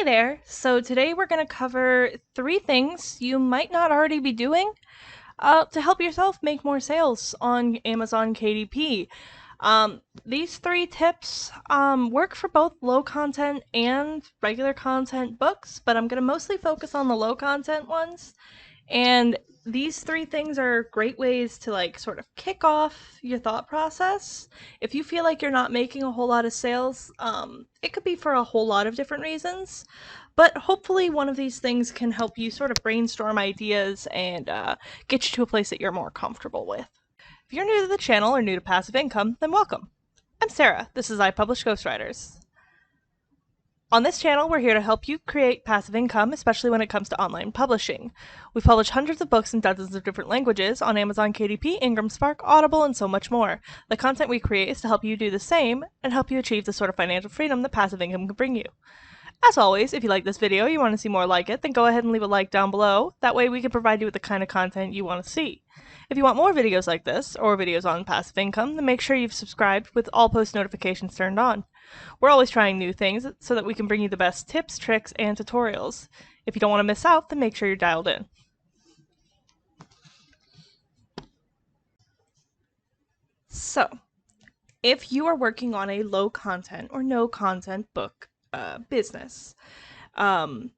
there! So today we're going to cover 3 things you might not already be doing to help yourself make more sales on Amazon KDP. These 3 tips work for both low content and regular content books, but I'm going to mostly focus on the low content ones. And these 3 things are great ways to sort of kick off your thought process. If you feel like you're not making a whole lot of sales, it could be for a whole lot of different reasons, but hopefully one of these things can help you sort of brainstorm ideas and get you to a place that you're more comfortable with. If you're new to the channel or new to passive income, then welcome. I'm Sarah. This is I Publish Ghostwriters. On this channel, we're here to help you create passive income, especially when it comes to online publishing. We publish hundreds of books in dozens of different languages on Amazon KDP, Ingram Spark, Audible, and so much more. The content we create is to help you do the same and help you achieve the sort of financial freedom that passive income can bring you. As always, if you like this video, you want to see more like it, then go ahead and leave a like down below. That way we can provide you with the kind of content you want to see. If you want more videos like this, or videos on passive income, then make sure you've subscribed with all post notifications turned on. We're always trying new things so that we can bring you the best tips, tricks, and tutorials. If you don't want to miss out, then make sure you're dialed in. So, if you are working on a low content or no content book business, and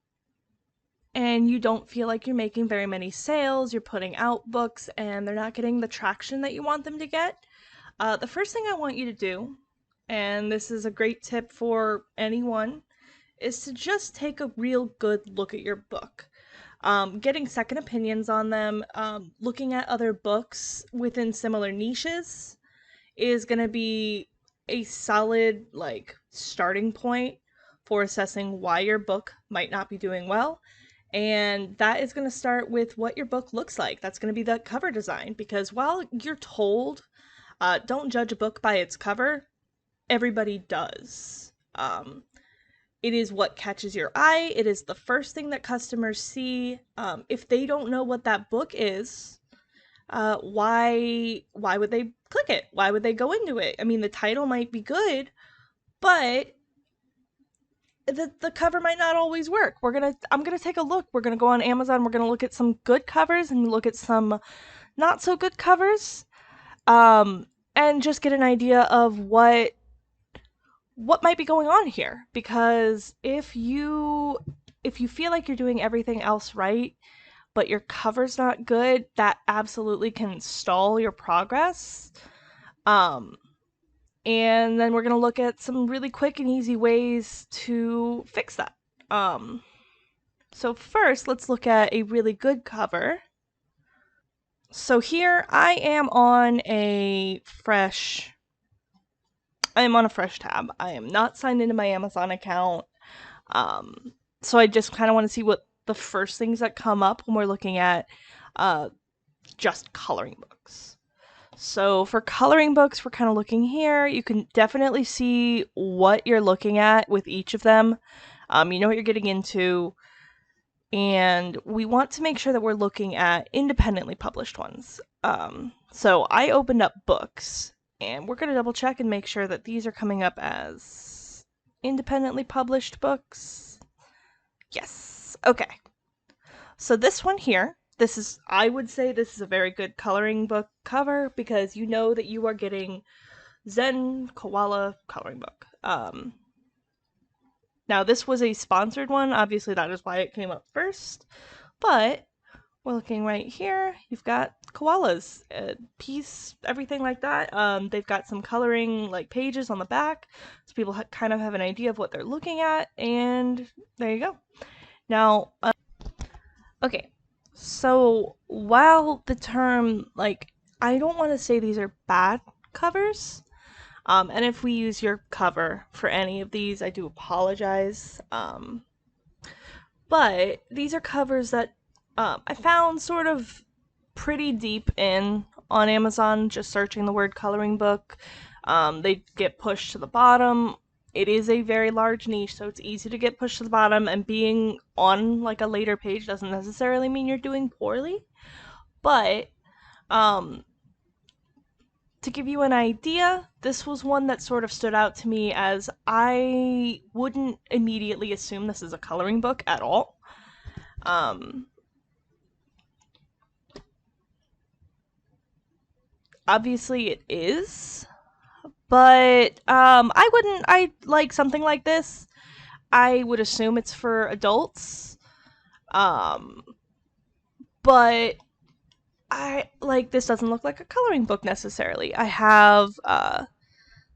you don't feel like you're making very many sales, you're putting out books and they're not getting the traction that you want them to get, the first thing I want you to do, and this is a great tip for anyone, is to just take a real good look at your book. Getting second opinions on them, looking at other books within similar niches is going to be a solid starting point for assessing why your book might not be doing well. And that is going to start with what your book looks like. That's going to be the cover design, because while you're told don't judge a book by its cover, everybody does. It is what catches your eye. It is the first thing that customers see. If they don't know what that book is, why would they click it? Why would they go into it? I mean, the title might be good, but the cover might not always work. I'm gonna take a look. We're gonna go on Amazon. We're gonna look at some good covers and look at some not so good covers, and just get an idea of what might be going on here. Because if you feel like you're doing everything else right, but your cover's not good, that absolutely can stall your progress. And then we're going to look at some really quick and easy ways to fix that. So first, let's look at a really good cover. So here I am on a fresh tab. I am not signed into my Amazon account. So I just kind of want to see what the first things that come up when we're looking at just coloring books. So for coloring books, we're kind of looking here. You can definitely see what you're looking at with each of them. You know what you're getting into. And we want to make sure that we're looking at independently published ones. So I opened up books, and we're going to double check and make sure that these are coming up as independently published books. Yes. Okay. So this one here, I would say this is a very good coloring book cover, because you know that you are getting Zen Koala coloring book. Now this was a sponsored one, obviously that is why it came up first, but we're looking right here, you've got koalas, peace, everything like that. They've got some coloring pages on the back, so people kind of have an idea of what they're looking at, and there you go. Now, okay. So while the term, I don't want to say these are bad covers, and if we use your cover for any of these, I do apologize, but these are covers that I found sort of pretty deep in on Amazon, just searching the word coloring book. They get pushed to the bottom. It is a very large niche, so it's easy to get pushed to the bottom, and being on a later page doesn't necessarily mean you're doing poorly, but To give you an idea, this was one that sort of stood out to me as I wouldn't immediately assume this is a coloring book at all. Obviously it is, but I like something like this. I would assume it's for adults. Um, but this doesn't look like a coloring book necessarily. I have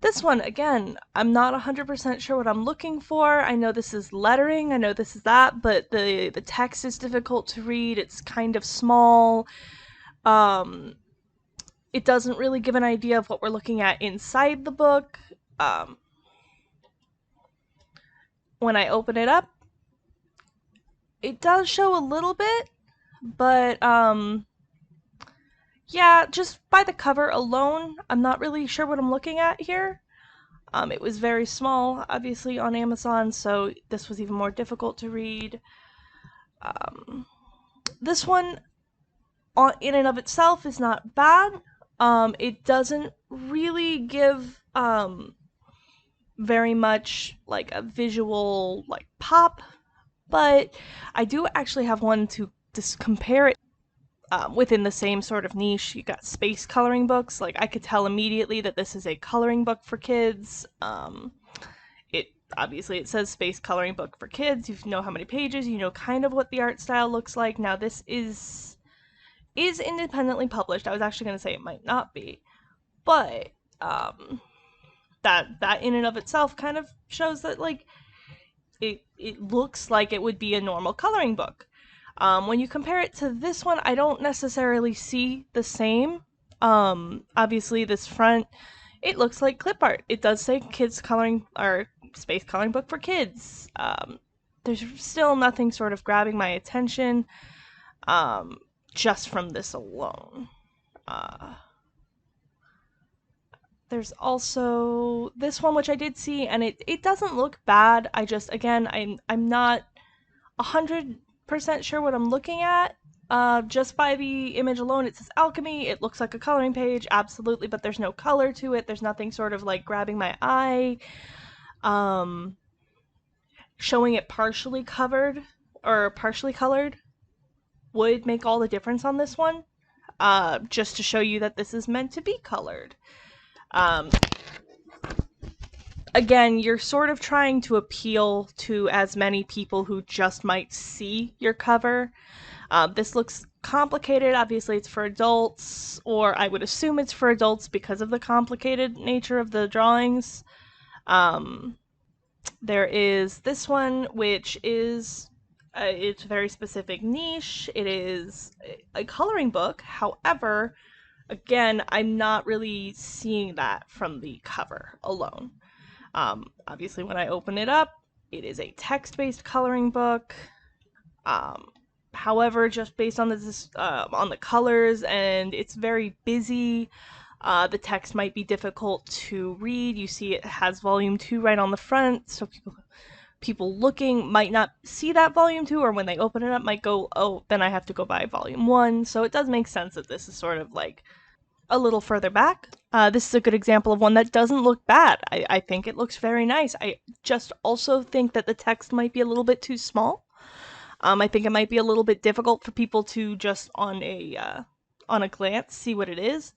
this one again. I'm not 100% sure what I'm looking for. I know this is lettering, I know this is that, but the text is difficult to read. It's kind of small. Um it doesn't really give an idea of what we're looking at inside the book. When I open it up, it does show a little bit, but yeah, just by the cover alone, I'm not really sure what I'm looking at here. It was very small, obviously, on Amazon, so this was even more difficult to read. This one, in and of itself, is not bad. It doesn't really give very much like a visual like pop, but I do actually have one to just compare it within the same sort of niche. You got space coloring books. Like I could tell immediately that this is a coloring book for kids. It obviously it says space coloring book for kids. You know how many pages. You know kind of what the art style looks like. Now this is independently published. I was actually going to say it might not be, but that in and of itself kind of shows that like it looks like it would be a normal coloring book. When you compare it to this one, I don't necessarily see the same. Obviously, this front, it looks like clip art. It does say kids coloring or space coloring book for kids. There's still nothing sort of grabbing my attention just from this alone. There's also this one which I did see, and it doesn't look bad. I just again I'm not 100% sure what I'm looking at. Just by the image alone, it says alchemy. It looks like a coloring page, absolutely, but there's no color to it. There's nothing sort of like grabbing my eye. Showing it partially covered or partially colored would make all the difference on this one. Just to show you that this is meant to be colored. Again, you're sort of trying to appeal to as many people who just might see your cover. This looks complicated. Obviously, it's for adults, or I would assume it's for adults because of the complicated nature of the drawings. There is this one, which is it's a very specific niche. It is a coloring book. However, again, I'm not really seeing that from the cover alone. Obviously, when I open it up, it is a text-based coloring book. However, just based on on the colors, and it's very busy. The text might be difficult to read. You see, it has volume 2 right on the front, so people looking might not see that volume 2, or when they open it up, might go, "Oh, then I have to go buy volume 1." So it does make sense that this is sort of like a little further back. This is a good example of one that doesn't look bad. I think it looks very nice. I just also think that the text might be a little bit too small. I think it might be a little bit difficult for people to just on a glance see what it is.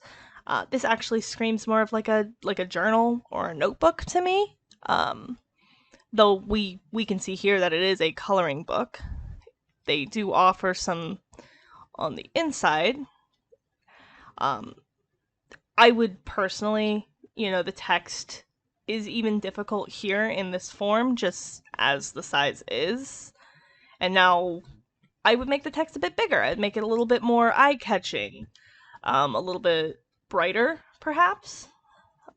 This actually screams more of like a journal or a notebook to me. Though we can see here that it is a coloring book. They do offer some on the inside. I would personally, the text is even difficult here in this form, just as the size is. And now I would make the text a bit bigger. I'd make it a little bit more eye-catching, a little bit brighter, perhaps.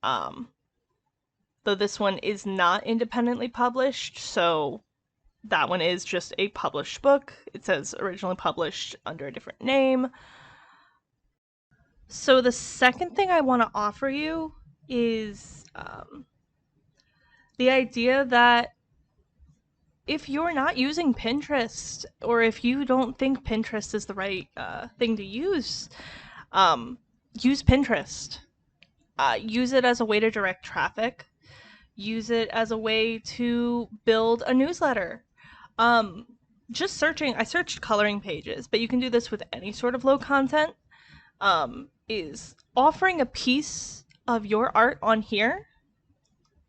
Though this one is not independently published, so that one is just a published book. It says originally published under a different name. So the second thing I want to offer you is the idea that if you're not using Pinterest, or if you don't think Pinterest is the right thing to use Pinterest. use it as a way to direct traffic. Use it as a way to build a newsletter. Um, just searching, I searched coloring pages, but you can do this with any sort of low content. Is offering a piece of your art on here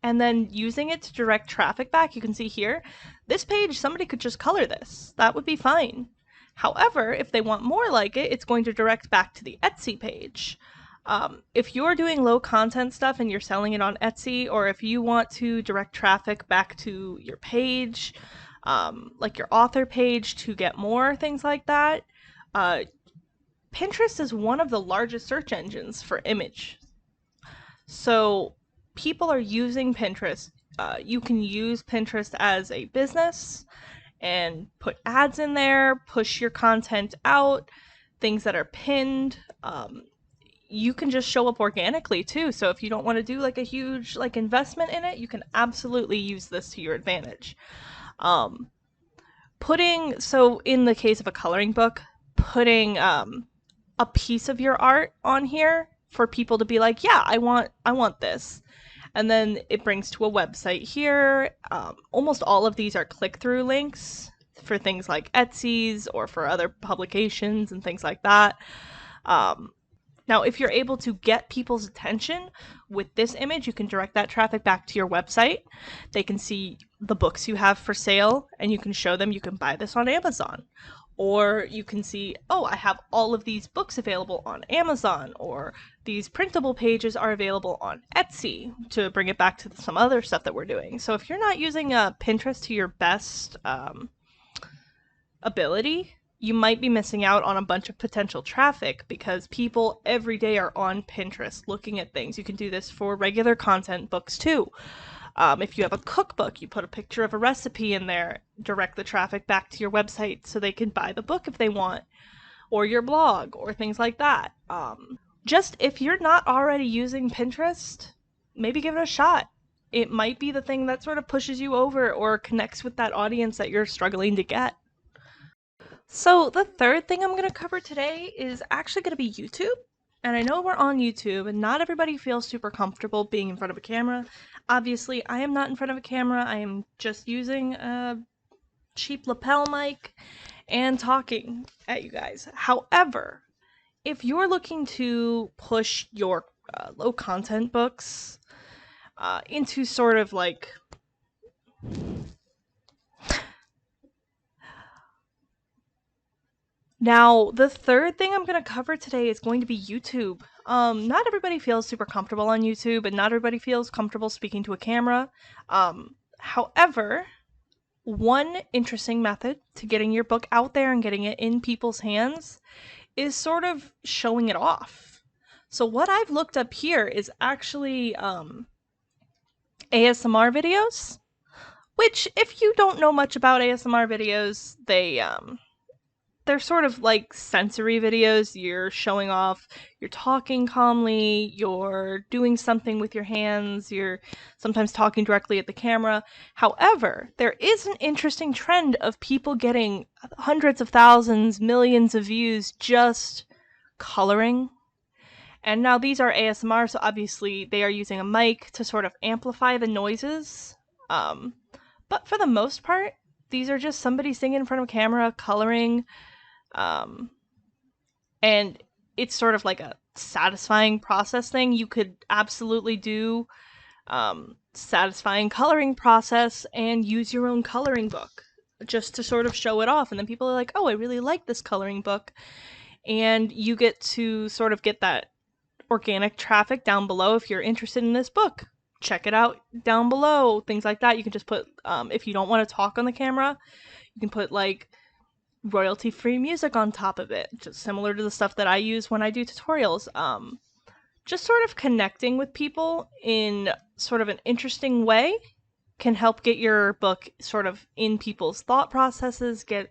and then using it to direct traffic back. You can see here, this page, somebody could just color this. That would be fine. However, if they want more like it, it's going to direct back to the Etsy page. If you're doing low content stuff and you're selling it on Etsy, or if you want to direct traffic back to your page, like your author page to get more, things like that, Pinterest is one of the largest search engines for image. So people are using Pinterest. You can use Pinterest as a business and put ads in there, push your content out, things that are pinned. You can just show up organically too. So if you don't want to do like a huge like investment in it, you can absolutely use this to your advantage. So in the case of a coloring book, putting a piece of your art on here for people to be like, yeah, I want this. And then it brings to a website here. Almost all of these are click-through links for things like Etsy's or for other publications and things like that. Now, if you're able to get people's attention with this image, you can direct that traffic back to your website. They can see the books you have for sale, and you can show them you can buy this on Amazon. Or you can see, oh, I have all of these books available on Amazon, or these printable pages are available on Etsy, to bring it back to some other stuff that we're doing. So if you're not using Pinterest to your best ability, you might be missing out on a bunch of potential traffic, because people every day are on Pinterest looking at things. You can do this for regular content books too. If you have a cookbook, you put a picture of a recipe in there, direct the traffic back to your website so they can buy the book if they want, or your blog, or things like that. Just if you're not already using Pinterest, maybe give it a shot. It might be the thing that sort of pushes you over or connects with that audience that you're struggling to get. So the third thing I'm going to cover today is actually going to be YouTube. And I know we're on YouTube and not everybody feels super comfortable being in front of a camera. Obviously, I am not in front of a camera. I am just using a cheap lapel mic and talking at you guys. However, if you're looking to push your low content books into sort of like... Now, the third thing I'm going to cover today is going to be YouTube. Not everybody feels super comfortable on YouTube, and not everybody feels comfortable speaking to a camera. However, one interesting method to getting your book out there and getting it in people's hands is sort of showing it off. So what I've looked up here is actually ASMR videos, which, if you don't know much about ASMR videos, they're sort of like sensory videos. You're showing off, you're talking calmly, you're doing something with your hands, you're sometimes talking directly at the camera. However, there is an interesting trend of people getting hundreds of thousands, millions of views just coloring. And now these are ASMR, so obviously they are using a mic to sort of amplify the noises. But for the most part, these are just somebody sitting in front of a camera, coloring. And it's sort of like a satisfying process thing. You could absolutely do satisfying coloring process and use your own coloring book just to sort of show it off. And then people are like, oh, I really like this coloring book. And you get to sort of get that organic traffic down below. If you're interested in this book, check it out down below, things like that. You can just put, if you don't want to talk on the camera, you can put like royalty-free music on top of it, just similar to the stuff that I use when I do tutorials. Just sort of connecting with people in sort of an interesting way can help get your book sort of in people's thought processes, get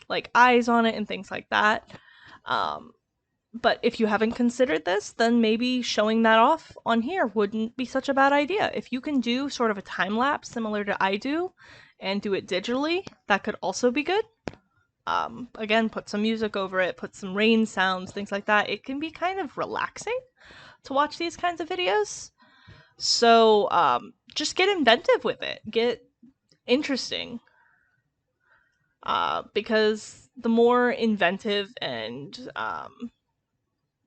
like eyes on it and things like that. But if you haven't considered this, then maybe showing that off on here wouldn't be such a bad idea. If you can do sort of a time lapse similar to I do and do it digitally, that could also be good. Again, put some music over it, put some rain sounds, things like that. It can be kind of relaxing to watch these kinds of videos. So just get inventive with it. Get interesting. Because the more inventive and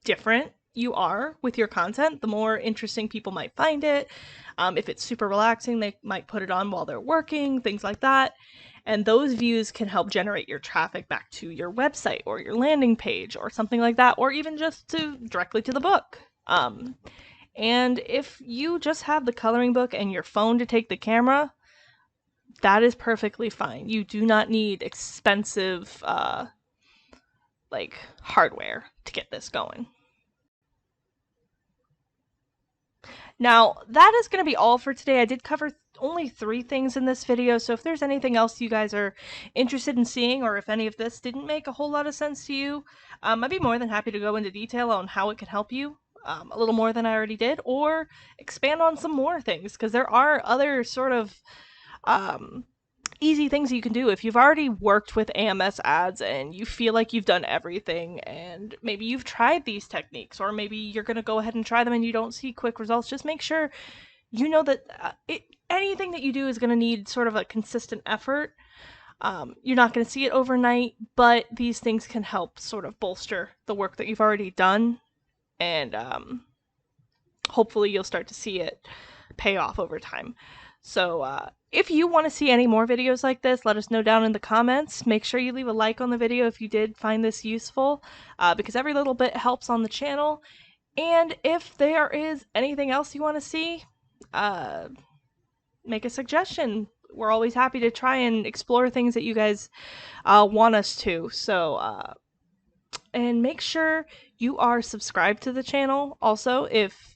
different you are with your content, the more interesting people might find it. If it's super relaxing, they might put it on while they're working, things like that. And those views can help generate your traffic back to your website or your landing page or something like that, or even just to directly to the book. And if you just have the coloring book and your phone to take the camera, that is perfectly fine. You do not need expensive like hardware to get this going. Now, that is going to be all for today. I did cover only 3 things in this video, so if there's anything else you guys are interested in seeing, or if any of this didn't make a whole lot of sense to you, I'd be more than happy to go into detail on how it can help you, a little more than I already did, or expand on some more things, because there are other sort of easy things you can do if you've already worked with AMS ads and you feel like you've done everything, and maybe you've tried these techniques, or maybe you're going to go ahead and try them and you don't see quick results. Just make sure you know that anything that you do is going to need sort of a consistent effort. You're not going to see it overnight, but these things can help sort of bolster the work that you've already done, and hopefully you'll start to see it pay off over time. So if you want to see any more videos like this, let us know down in the comments. Make sure you leave a like on the video if you did find this useful, because every little bit helps on the channel. And if there is anything else you want to see, make a suggestion. We're always happy to try and explore things that you guys want us to. So, and make sure you are subscribed to the channel. Also, if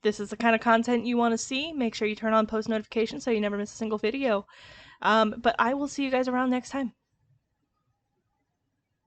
this is the kind of content you want to see, make sure you turn on post notifications so you never miss a single video. But I will see you guys around next time.